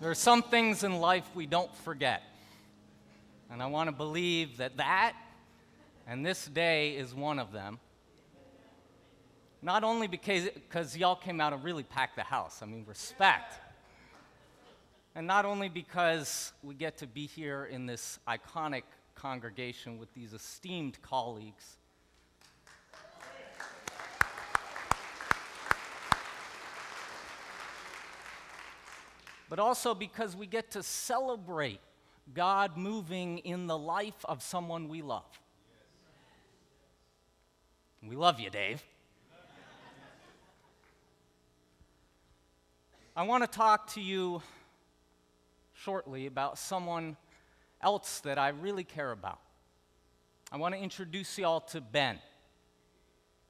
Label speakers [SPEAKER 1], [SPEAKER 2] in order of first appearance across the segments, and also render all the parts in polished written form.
[SPEAKER 1] There are some things in life we don't forget. And I want to believe that and this day is one of them. Not only because y'all came out and really packed the house, I mean, respect. And not only because we get to be here in this iconic congregation with these esteemed colleagues, but also because we get to celebrate God moving in the life of someone we love. We love you, Dave. I want to talk to you shortly about someone else that I really care about. I want to introduce you all to Ben.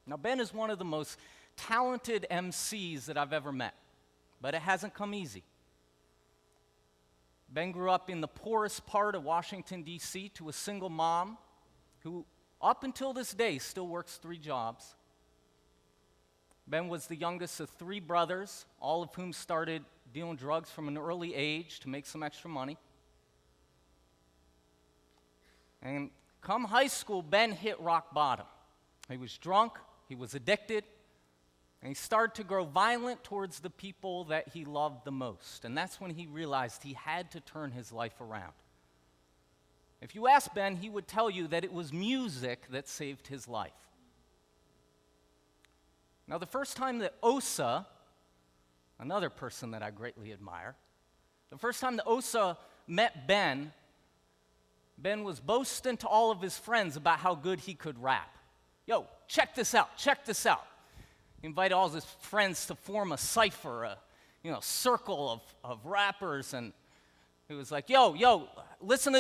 [SPEAKER 1] Now, Ben is one of the most talented MCs that I've ever met, but it hasn't come easy. Ben grew up in the poorest part of Washington, D.C., to a single mom who, up until this day, still works 3 jobs. Ben was the youngest of 3 brothers, all of whom started dealing drugs from an early age to make some extra money. And come high school, Ben hit rock bottom. He was drunk, he was addicted, and he started to grow violent towards the people that he loved the most. And that's when he realized he had to turn his life around. If you ask Ben, he would tell you that it was music that saved his life. Now, the first time that Osa, another person that I greatly admire, the first time that Osa met Ben, Ben was boasting to all of his friends about how good he could rap. Yo, check this out, check this out. He invited all of his friends to form a cipher, a circle of rappers, and he was like, yo, listen to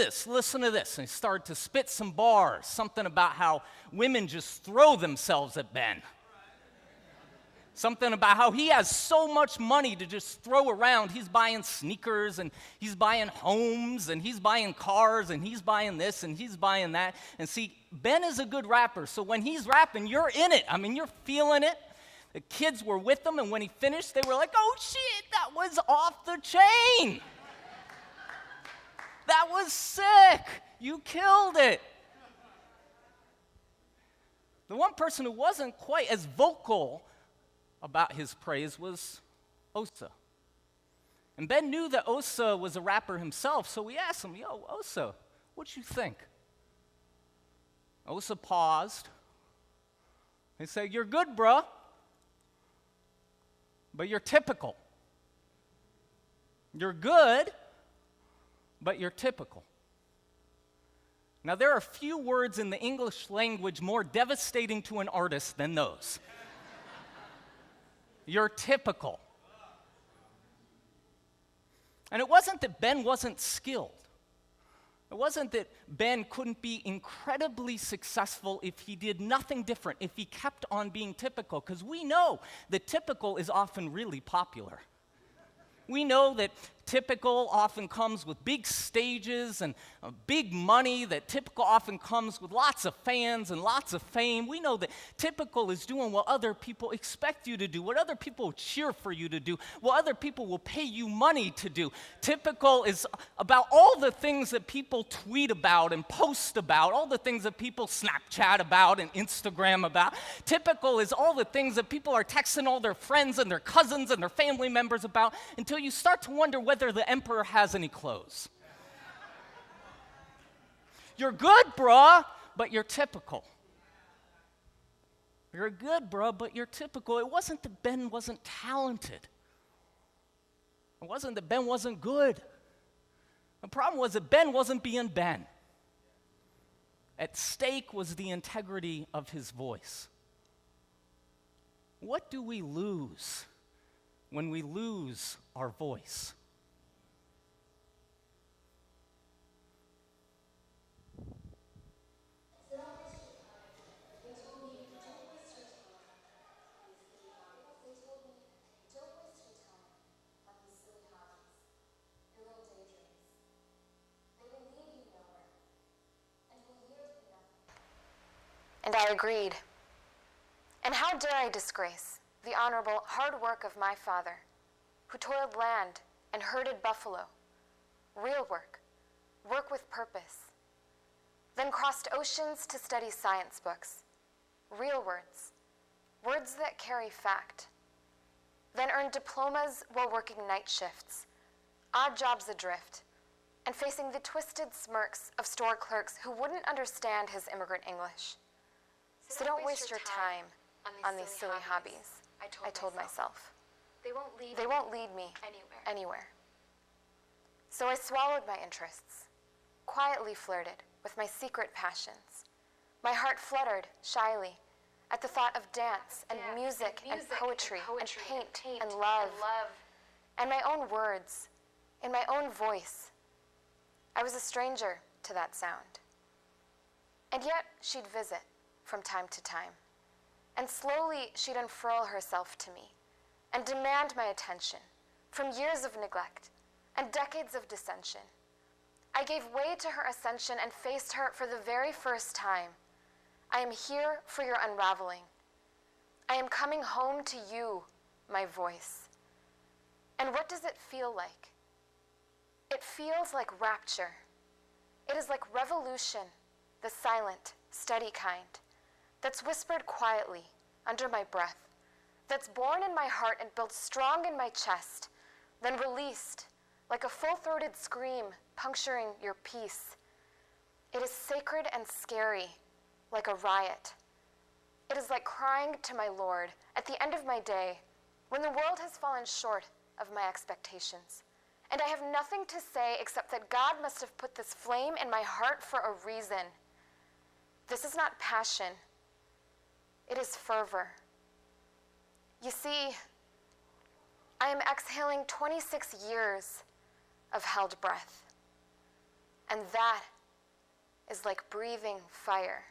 [SPEAKER 1] this. And he started to spit some bars, something about how women just throw themselves at Ben. Something about how he has so much money to just throw around. He's buying sneakers, and he's buying homes, and he's buying cars, and he's buying this, and he's buying that. And see, Ben is a good rapper, so when he's rapping, you're in it. I mean, you're feeling it. The kids were with him, and when he finished, they were like, oh, shit, that was off the chain. That was sick. You killed it. The one person who wasn't quite as vocal about his praise was Osa. And Ben knew that Osa was a rapper himself, so we asked him, yo, Osa, what'd you think? Osa paused. He said, you're good, bruh, but you're typical. You're good, but you're typical. Now, there are few words in the English language more devastating to an artist than those. You're typical. And it wasn't that Ben wasn't skilled. It wasn't that Ben couldn't be incredibly successful if he did nothing different, if he kept on being typical, because we know that typical is often really popular. We know that typical often comes with big stages and big money, that typical often comes with lots of fans and lots of fame. We know that typical is doing what other people expect you to do, what other people cheer for you to do, what other people will pay you money to do. Typical is about all the things that people tweet about and post about, all the things that people Snapchat about and Instagram about. Typical is all the things that people are texting all their friends and their cousins and their family members about, until you start to wonder whether the emperor has any clothes. You're good, bruh, but you're typical. You're good, bruh, but you're typical. It wasn't that Ben wasn't talented. It wasn't that Ben wasn't good. The problem was that Ben wasn't being Ben. At stake was the integrity of his voice. What do we lose when we lose our voice?
[SPEAKER 2] And I agreed. And how dare I disgrace the honorable hard work of my father, who toiled land and herded buffalo. Real work, work with purpose. Then crossed oceans to study science books. Real words, words that carry fact. Then earned diplomas while working night shifts, odd jobs adrift, and facing the twisted smirks of store clerks who wouldn't understand his immigrant English. So don't waste your time on these silly hobbies, I told myself. They won't lead me anywhere. So I swallowed my interests, quietly flirted with my secret passions. My heart fluttered shyly at the thought of dance and music and poetry and paint and love and my own words in my own voice. I was a stranger to that sound. And yet she'd visit from time to time, and slowly she'd unfurl herself to me and demand my attention from years of neglect and decades of dissension. I gave way to her ascension and faced her for the very first time. I am here for your unraveling. I am coming home to you, my voice. And what does it feel like? It feels like rapture. It is like revolution, the silent, steady kind, that's whispered quietly under my breath, that's born in my heart and built strong in my chest, then released like a full-throated scream puncturing your peace. It is sacred and scary, like a riot. It is like crying to my Lord at the end of my day, when the world has fallen short of my expectations. And I have nothing to say except that God must have put this flame in my heart for a reason. This is not passion. It is fervor. You see, I am exhaling 26 years of held breath. And that is like breathing fire.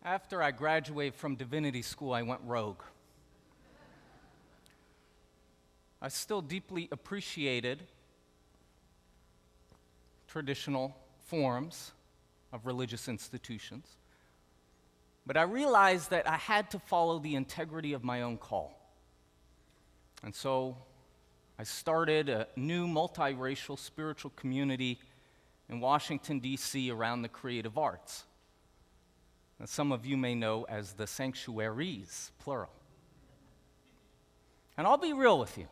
[SPEAKER 1] After I graduated from divinity school, I went rogue. I still deeply appreciated traditional forms of religious institutions, but I realized that I had to follow the integrity of my own call. And so I started a new multiracial spiritual community in Washington, D.C. around the creative arts. And some of you may know as the sanctuaries, plural. And I'll be real with you.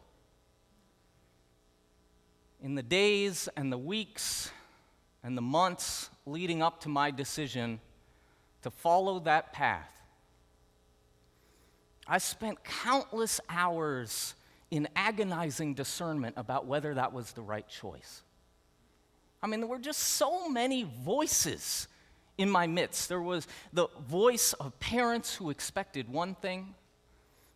[SPEAKER 1] In the days and the weeks and the months leading up to my decision to follow that path, I spent countless hours in agonizing discernment about whether that was the right choice. I mean, there were just so many voices in my midst. There was the voice of parents who expected one thing,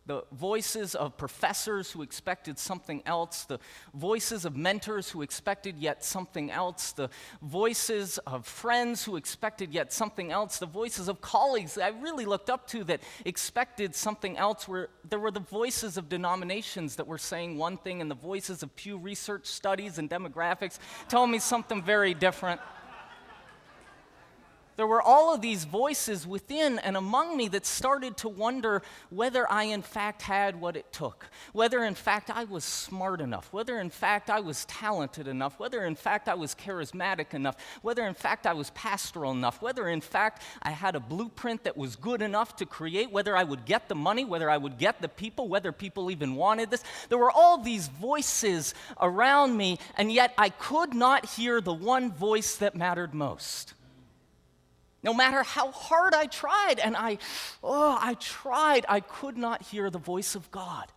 [SPEAKER 1] the voices of professors who expected something else, the voices of mentors who expected yet something else, the voices of friends who expected yet something else, the voices of colleagues that I really looked up to that expected something else. There were the voices of denominations that were saying one thing, and the voices of Pew Research studies and demographics telling me something very different. There were all of these voices within and among me that started to wonder whether I in fact had what it took, whether in fact I was smart enough, whether in fact I was talented enough, whether in fact I was charismatic enough, whether in fact I was pastoral enough, whether in fact I had a blueprint that was good enough to create, whether I would get the money, whether I would get the people, whether people even wanted this. There were all these voices around me, and yet I could not hear the one voice that mattered most. No matter how hard I tried, and I tried, I could not hear the voice of God.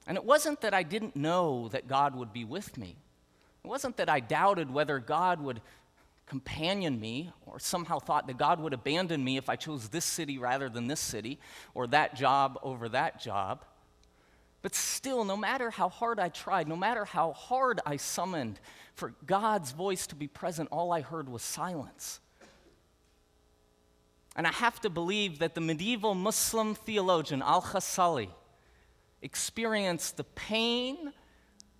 [SPEAKER 1] And it wasn't that I didn't know that God would be with me. It wasn't that I doubted whether God would companion me, or somehow thought that God would abandon me if I chose this city rather than this city, or that job over that job. But still, no matter how hard I tried, no matter how hard I summoned for God's voice to be present, all I heard was silence. And I have to believe that the medieval Muslim theologian Al-Ghazali experienced the pain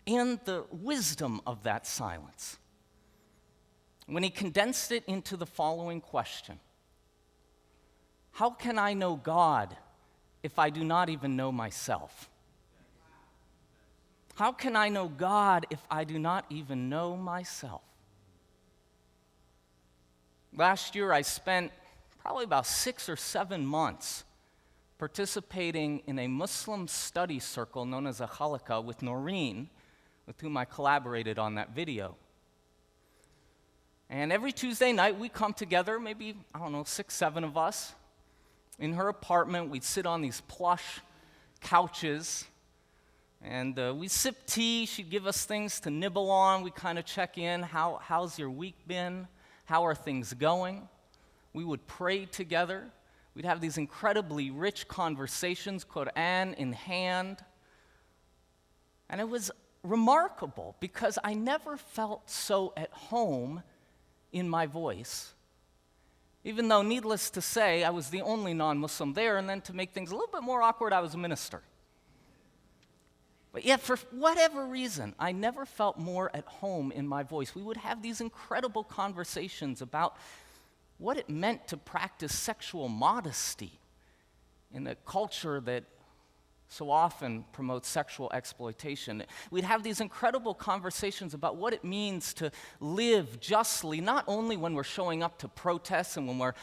[SPEAKER 1] and the wisdom of that silence. when he condensed it into the following question: how can I know God if I do not even know myself? How can I know God if I do not even know myself? Last year, I spent probably about 6 or 7 months participating in a Muslim study circle known as a halaqah with Noreen, with whom I collaborated on that video. And every Tuesday night, we come together, maybe, 6, 7 of us, in her apartment. We'd sit on these plush couches, and we'd sip tea. She'd give us things to nibble on. We'd kind of check in. How's your week been? How are things going? We would pray together. We'd have these incredibly rich conversations, Quran in hand. And it was remarkable because I never felt so at home in my voice, even though, needless to say, I was the only non-Muslim there, and then to make things a little bit more awkward, I was a minister. But yet, for whatever reason, I never felt more at home in my voice. We would have these incredible conversations about what it meant to practice sexual modesty in a culture that so often promotes sexual exploitation. We'd have these incredible conversations about what it means to live justly, not only when we're showing up to protests and when we're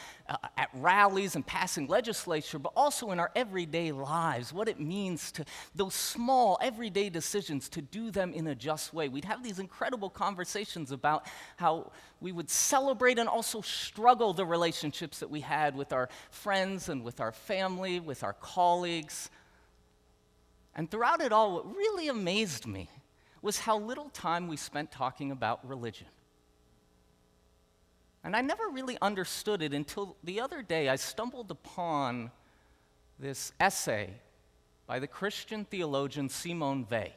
[SPEAKER 1] at rallies and passing legislation, but also in our everyday lives, what it means to those small everyday decisions, to do them in a just way. We'd have these incredible conversations about how we would celebrate and also struggle the relationships that we had with our friends and with our family, with our colleagues. And throughout it all, what really amazed me was how little time we spent talking about religion. And I never really understood it until the other day I stumbled upon this essay by the Christian theologian Simone Weil.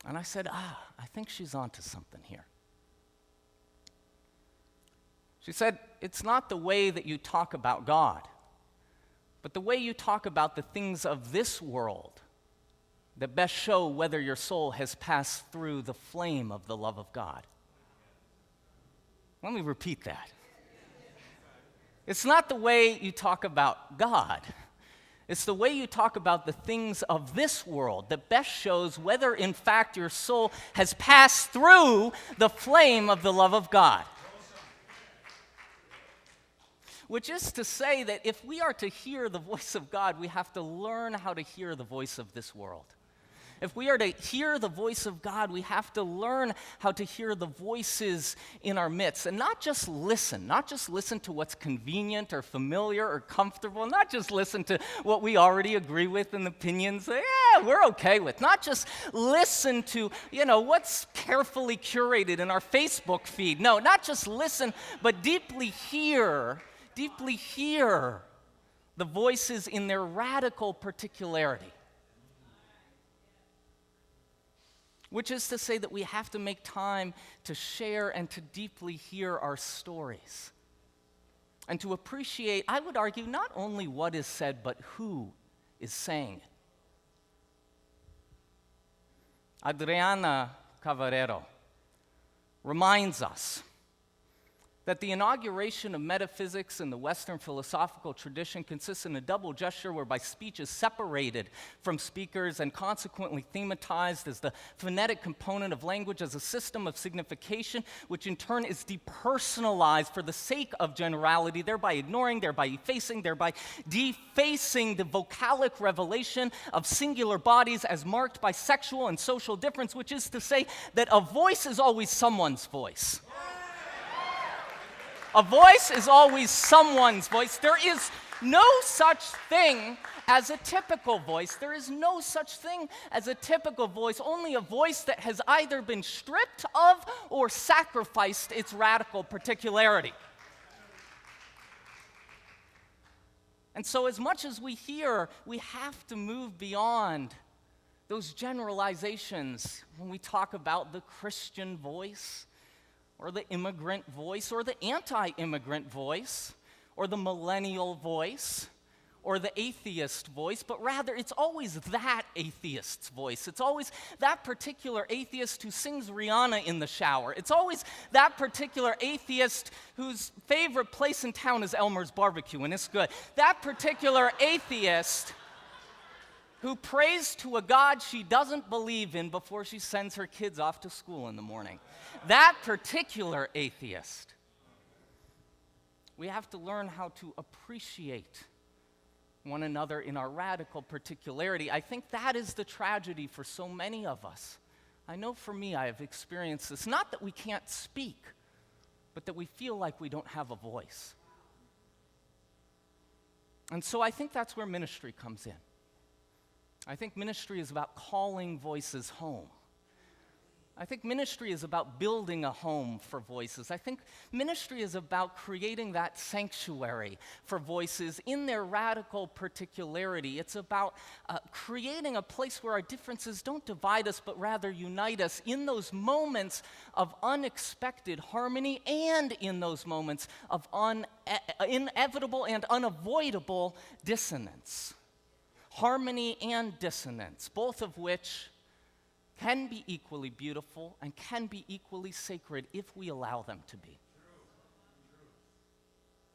[SPEAKER 1] And I said, I think she's onto something here. She said, it's not the way that you talk about God, but the way you talk about the things of this world that best show whether your soul has passed through the flame of the love of God. Let me repeat that. It's not the way you talk about God. It's the way you talk about the things of this world that best shows whether, in fact, your soul has passed through the flame of the love of God. Which is to say that if we are to hear the voice of God, we have to learn how to hear the voice of this world. If we are to hear the voice of God, we have to learn how to hear the voices in our midst. And not just listen to what's convenient or familiar or comfortable, not just listen to what we already agree with and opinions we're okay with. Not just listen to, what's carefully curated in our Facebook feed. No, not just listen, but deeply hear the voices in their radical particularity. Which is to say that we have to make time to share and to deeply hear our stories. And to appreciate, I would argue, not only what is said, but who is saying it. Adriana Cavarero reminds us that the inauguration of metaphysics in the Western philosophical tradition consists in a double gesture whereby speech is separated from speakers and consequently thematized as the phonetic component of language as a system of signification, which in turn is depersonalized for the sake of generality, thereby ignoring, thereby effacing, thereby defacing the vocalic revelation of singular bodies as marked by sexual and social difference, which is to say that a voice is always someone's voice. A voice is always someone's voice. There is no such thing as a typical voice. There is no such thing as a typical voice, only a voice that has either been stripped of or sacrificed its radical particularity. And so as much as we hear, we have to move beyond those generalizations when we talk about the Christian voice, or the immigrant voice, or the anti-immigrant voice, or the millennial voice, or the atheist voice, but rather it's always that atheist's voice. It's always that particular atheist who sings Rihanna in the shower. It's always that particular atheist whose favorite place in town is Elmer's Barbecue, and it's good. That particular atheist who prays to a God she doesn't believe in before she sends her kids off to school in the morning. That particular atheist. We have to learn how to appreciate one another in our radical particularity. I think that is the tragedy for so many of us. I know for me, I have experienced this. Not that we can't speak, but that we feel like we don't have a voice. And so I think that's where ministry comes in. I think ministry is about calling voices home. I think ministry is about building a home for voices. I think ministry is about creating that sanctuary for voices in their radical particularity. It's about creating a place where our differences don't divide us, but rather unite us in those moments of unexpected harmony and in those moments of inevitable and unavoidable dissonance. Harmony and dissonance, both of which can be equally beautiful and can be equally sacred if we allow them to be.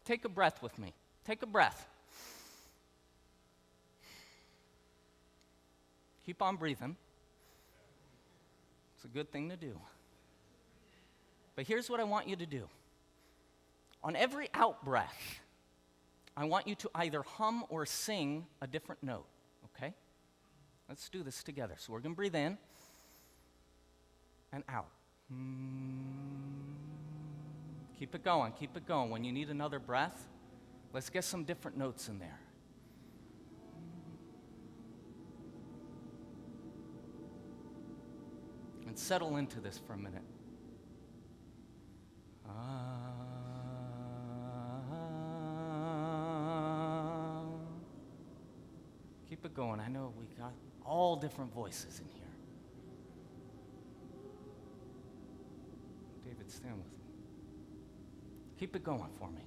[SPEAKER 1] Take a breath with me. Take a breath. Keep on breathing. It's a good thing to do. But here's what I want you to do. On every out breath, I want you to either hum or sing a different note, okay? Let's do this together. So we're going to breathe in and out. Keep it going, keep it going. When you need another breath, let's get some different notes in there. And settle into this for a minute. Keep it going. I know we got all different voices in here. David, stand with me. Keep it going for me.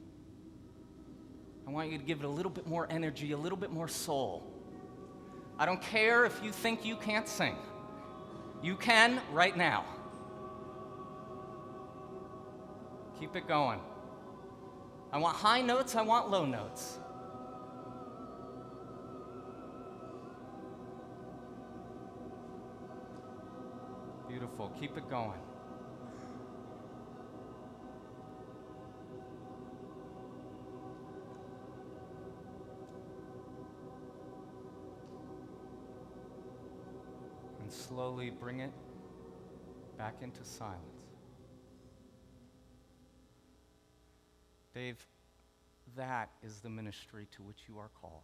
[SPEAKER 1] I want you to give it a little bit more energy, a little bit more soul. I don't care if you think you can't sing. You can right now. Keep it going. I want high notes, I want low notes. Beautiful. Keep it going. And slowly bring it back into silence. Dave, that is the ministry to which you are called.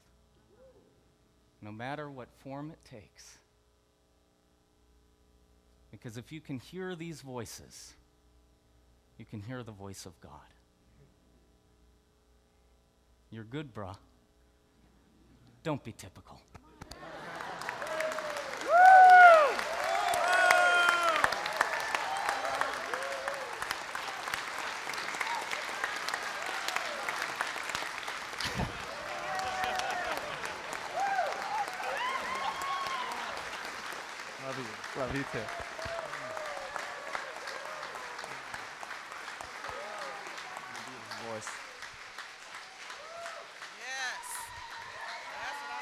[SPEAKER 1] No matter what form it takes. Because if you can hear these voices, you can hear the voice of God. You're good, bruh. Don't be typical.
[SPEAKER 3] Love you too.